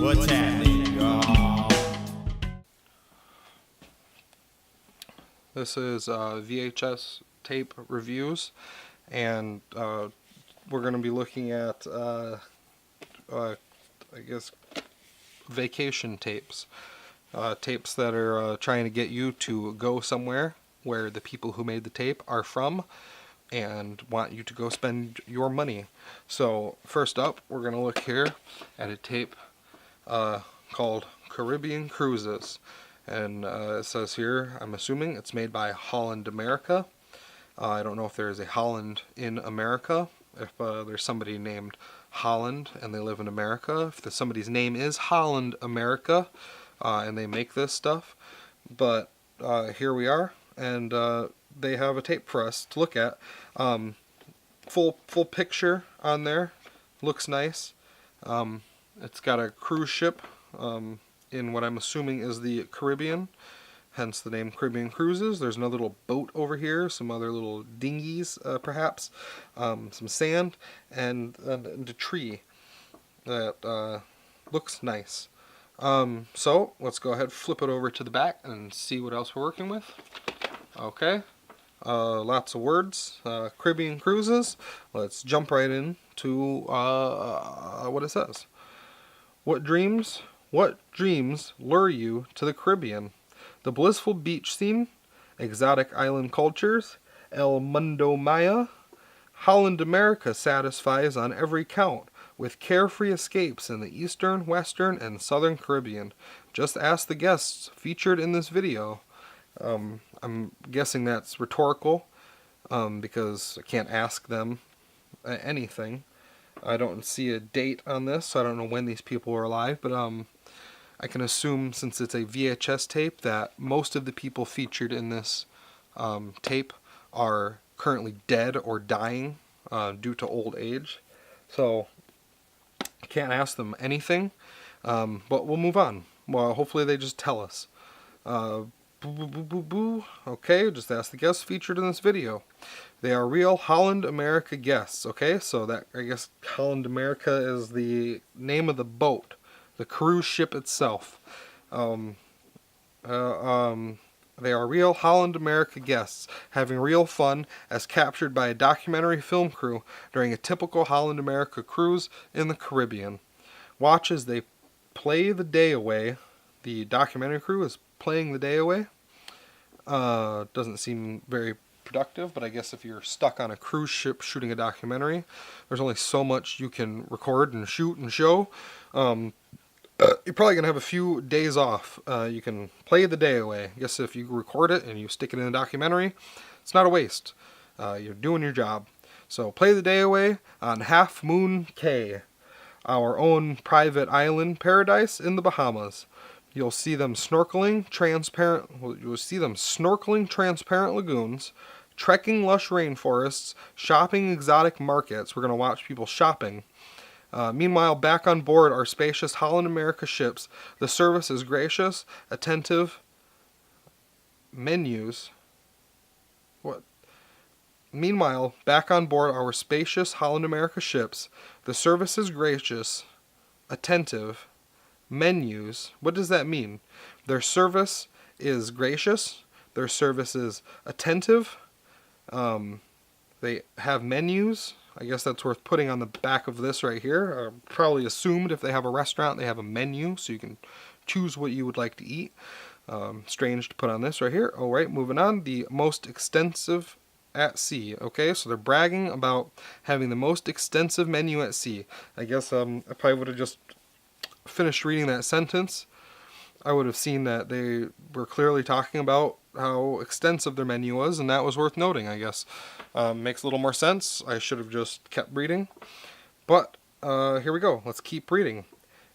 What's happening, y'all? This is VHS tape reviews, and we're going to be looking at, I guess, vacation tapes. Tapes that are trying to get you to go somewhere where the people who made the tape are from and want you to go spend your money. So first up, we're going to look here at a tape called Caribbean Cruises. And it says here, I'm assuming it's made by Holland America. I don't know if there is a Holland in America, if there's somebody named Holland and they live in America, if somebody's name is Holland America and they make this stuff. But here we are, and they have a tape for us to look at. Full picture on there, looks nice. It's got a cruise ship in what I'm assuming is the Caribbean, hence the name Caribbean Cruises. There's another little boat over here, some other little dinghies perhaps, some sand, and a tree that looks nice. So let's go ahead, flip it over to the back and see what else we're working with. Okay, lots of words, Caribbean Cruises. Let's jump right into what it says. What dreams lure you to the Caribbean? The blissful beach scene, exotic island cultures, El Mundo Maya. Holland America satisfies on every count, with carefree escapes in the eastern, western, and southern Caribbean. Just ask the guests featured in this video. I'm guessing that's rhetorical, because I can't ask them anything. I don't see a date on this, so I don't know when these people were alive, but I can assume, since it's a VHS tape, that most of the people featured in this tape are currently dead or dying due to old age. So I can't ask them anything, but we'll move on. Well, hopefully they just tell us. Okay, just ask the guests featured in this video. They are real Holland America guests. Okay, so that, I guess, Holland America is the name of the boat, the cruise ship itself. They are real Holland America guests, having real fun as captured by a documentary film crew during a typical Holland America cruise in the Caribbean. Watch as they play the day away. The documentary crew is playing the day away. Doesn't seem very productive, but I guess if you're stuck on a cruise ship shooting a documentary, there's only so much you can record and shoot and show. You're probably going to have a few days off. You can play the day away. I guess if you record it and you stick it in a documentary, it's not a waste. You're doing your job. So play the day away on Half Moon Cay, our own private island paradise in the Bahamas. You'll see them snorkeling transparent lagoons, trekking lush rainforests, shopping exotic markets. We're going to watch people shopping. Meanwhile, back on board our spacious Holland America ships, the service is gracious, attentive. Menus. What? Meanwhile, back on board our spacious Holland America ships, the service is gracious, attentive. Menus. What does that mean? Their service is gracious. Their service is attentive. They have menus. I guess that's worth putting on the back of this right here. Probably assumed if they have a restaurant, they have a menu, so you can choose what you would like to eat. Strange to put on this right here. All right, moving on. The most extensive at sea. Okay, so they're bragging about having the most extensive menu at sea. I guess I probably would have just finished reading that sentence. I would have seen that they were clearly talking about how extensive their menu was, and that was worth noting, I guess. Makes a little more sense. I should have just kept reading. But here we go. Let's keep reading.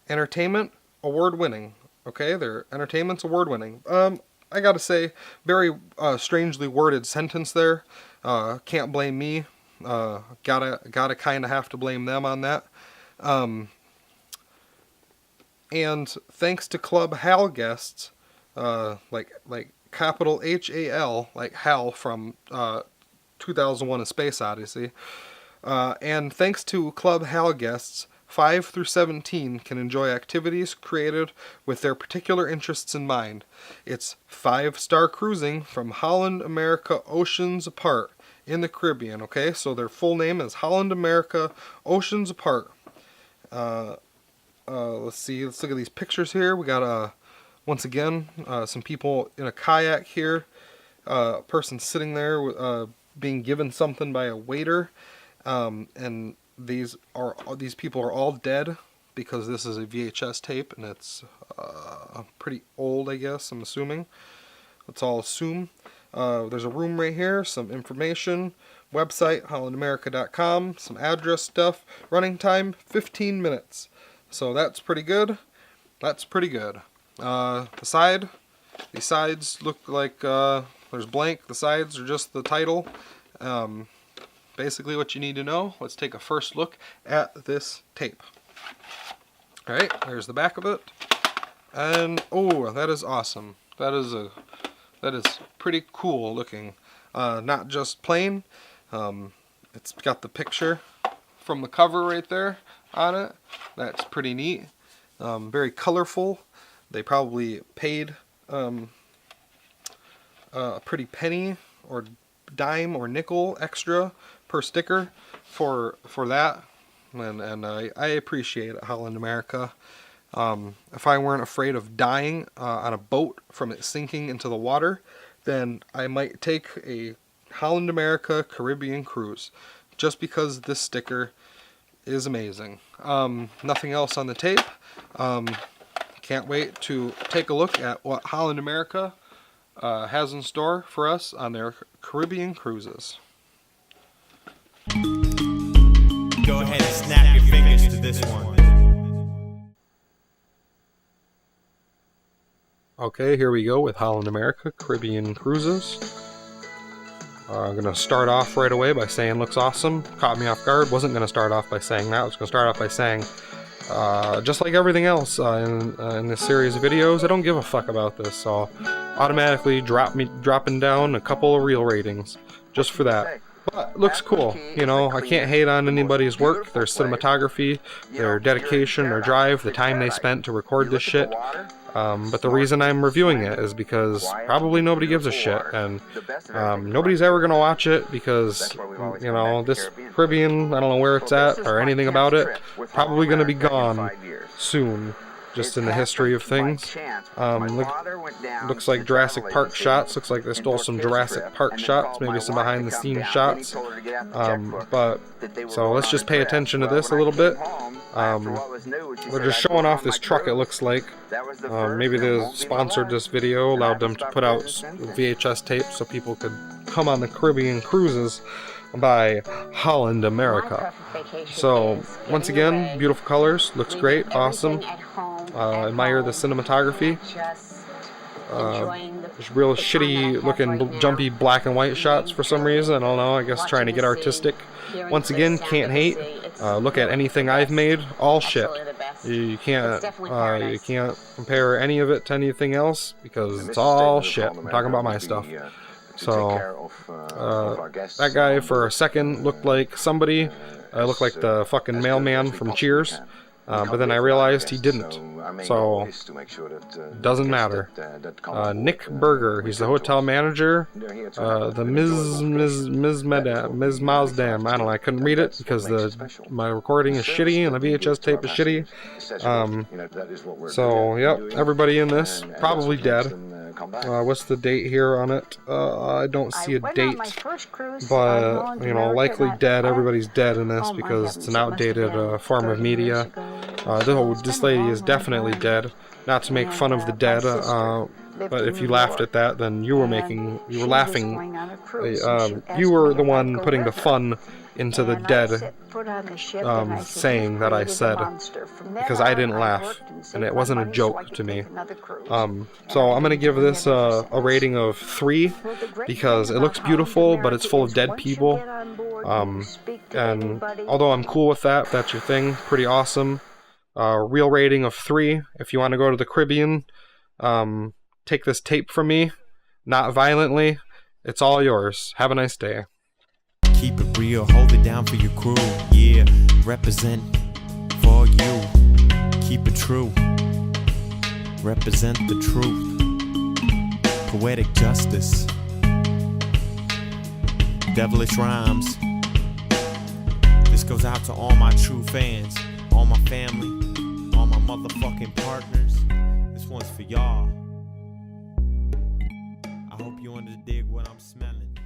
Entertainment, award-winning. Okay, their entertainment's award-winning. I gotta say, very strangely worded sentence there. Can't blame me. Gotta kind of have to blame them on that. And thanks to Club HAL guests, like capital HAL, like Hal from 2001: A Space Odyssey, and thanks to Club HAL guests, 5 through 17 can enjoy activities created with their particular interests in mind. It's 5-star cruising from Holland America Oceans Apart in the Caribbean. Okay, so their full name is Holland America Oceans Apart. Let's see. Let's look at these pictures here. We got once again some people in a kayak here. A person sitting there being given something by a waiter, and these people are all dead because this is a VHS tape and it's pretty old, I guess. I'm assuming. Let's all assume. There's a room right here. Some information. Website hollandamerica.com. Some address stuff. Running time 15 minutes. So that's pretty good. That's pretty good. These sides look like there's blank. The sides are just the title. Basically what you need to know. Let's take a first look at this tape. Alright, there's the back of it. And oh, that is awesome. That is pretty cool looking. Not just plain. It's got the picture from the cover right there on it. That's pretty neat. Very colorful. They probably paid a pretty penny or dime or nickel extra per sticker for that, and I appreciate it, Holland America. If I weren't afraid of dying on a boat from it sinking into the water, then I might take a Holland America Caribbean cruise, just because this sticker is amazing. Nothing else on the tape. Can't wait to take a look at what Holland America has in store for us on their Caribbean cruises. Go ahead and snap your fingers to this one. Okay, here we go with Holland America Caribbean cruises. I'm going to start off right away by saying looks awesome. Caught me off guard. Wasn't going to start off by saying that. I was going to start off by saying just like everything else in this series of videos, I don't give a fuck about this, so automatically dropping down a couple of real ratings just for that. But looks cool, you know. I can't hate on anybody's work, their cinematography, their dedication, their drive, the time they spent to record this shit. But the reason I'm reviewing it is because probably nobody gives a shit, and nobody's ever gonna watch it because, you know, this Caribbean, I don't know where it's at or anything about it, probably gonna be gone soon, just in the history of things. Looks like Jurassic Park shots. Looks like they stole some Jurassic Park shots, maybe some behind the scenes shots. But so let's just pay attention to this a little bit. They're just showing off this truck, it looks like. Maybe they sponsored this video, allowed them to put out VHS tapes so people could come on the Caribbean cruises by Holland America. So once again, beautiful colors, looks great, awesome. Admire the cinematography. Real shitty looking jumpy black and white shots for some reason. I don't know, I guess trying to get artistic. Once again, can't hate. Look at anything I've made, all shit. You can't compare any of it to anything else because it's all shit. I'm talking about my stuff. So that guy for a second looked like somebody. Looked like the fucking mailman from Cheers. But then I realized he didn't, so doesn't matter. Nick Berger, he's the hotel manager. The Ms. Mazdam, I don't know, I couldn't read it because my recording is shitty and the VHS tape is shitty. So yep, everybody in this probably dead. What's the date here on it? I don't see a date, but you know, likely dead. Everybody's dead in this because it's an outdated form of media. This lady is definitely dead. Not to make fun of the dead, but if you laughed at that, then you were laughing. You were the one putting the fun into the dead saying that I said, because I didn't laugh, and it wasn't a joke to me. So I'm going to give this a rating of 3, because it looks beautiful, but it's full of dead people. And although I'm cool with that, if that's your thing, pretty awesome. Real rating of 3. If you want to go to the Caribbean, take this tape from me, not violently. It's all yours. Have a nice day. Keep it real, hold it down for your crew, yeah. Represent for all you. Keep it true. Represent the truth. Poetic justice. Devilish rhymes. This goes out to all my true fans, all my family, all my motherfucking partners. This one's for y'all. I hope you dig what I'm smelling.